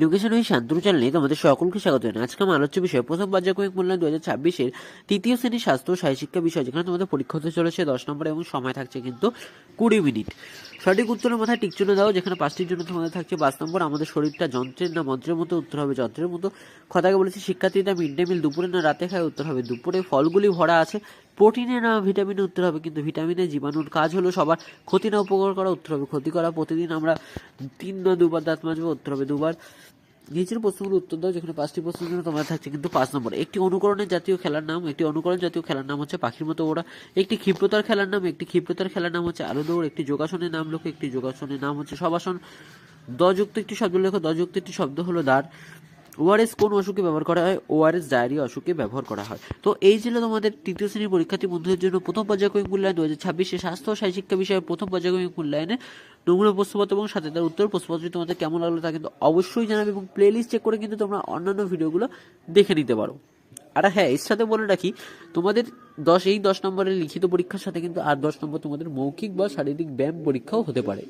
Education with Shantanu চ্যানেলে তোমাদের সকলকে স্বাগত জানাই। আজকে আমার আলোচ্য বিষয় প্রথম পর্যায়ক্রমিক মূল্যায়ন 2026-এর তৃতীয় শ্রেণীর স্বাস্থ্য ও শারীরশিক্ষা বিষয়, যেখানে তোমাদের পরীক্ষা হতে চলেছে 10 নম্বর এবং সময় থাকছে কিন্তু 20 মিনিট। সঠিক উত্তরের মাথায় টিক চিহ্ন দাও, যেখানে 5টির জন্য তোমাদের থাকছে 5 নম্বর আমাদের শরীরটা যন্ত্রের না মন্ত্রের মতো, উত্তর হবে যন্ত্রের মতো। কথাকে বলেছি শিক্ষার্থীরা মিড ডে মিল দুপুরে না রাতে খায়, উত্তর হবে দুপুরে। ফলগুলি ভরা আছে প্রোটিনে না ভিটামিনে, উত্তর হবে কিন্তু ভিটামিনে। জীবাণুর কাজ হলো সবার ক্ষতি না উপকার করা, উত্তর হবে ক্ষতি করা। প্রতিদিন আমরা 3 না 2 বার দাঁত মাজবো, উত্তর হবে 2 বার। নিচের প্রশ্নগুলো উত্তর দাও, যেখানে 5টি প্রশ্নের জন্য তোমার থাকছে কিন্তু 5 নম্বর। একটি অনুকরণের জাতীয় খেলার নাম, একটি অনুকরণ জাতীয় খেলার নাম হচ্ছে পাখির মতো ওড়া। একটি ক্ষিপ্রতার খেলার নাম, একটি ক্ষিপ্রতার খেলার নাম হচ্ছে আলো দৌড়। একটি যোগাসনের নাম লেখো, একটি যোগাসনের নাম হচ্ছে সবাসন। দযুক্ত একটি শব্দ লেখো, দযুক্ত একটি শব্দ হলো দ্বার। ওআরএস কোন অসুখে ব্যবহার করা হয়? ওআরএস ডায়রিয়া অসুখে ব্যবহার করা হয়। তো এই ছিল তোমাদের তৃতীয় শ্রেণীর পরীক্ষার্থী বন্ধুদের জন্য প্রথম পর্যায়ক্রমিক মূল্যায়ন 2026-এ স্বাস্থ্য ও শারীরশিক্ষা বিষয়ের প্রথম পর্যায়ক্রমিক মূল্যায়নে নমুনা প্রশ্নপত্র এবং সাথে তার উত্তর। প্রশ্নপত্রটি তোমাদের কেমন লাগলো তা কিন্তু অবশ্যই জানাবে, এবং প্লে লিস্ট চেক করে কিন্তু তোমরা অন্যান্য ভিডিওগুলো দেখে নিতে পারো। আর হ্যাঁ, এর সাথে বলে রাখি, তোমাদের 10 নম্বরের লিখিত পরীক্ষার সাথে কিন্তু আর 10 নম্বর তোমাদের মৌখিক বা শারীরিক ব্যায়াম পরীক্ষাও হতে পারে।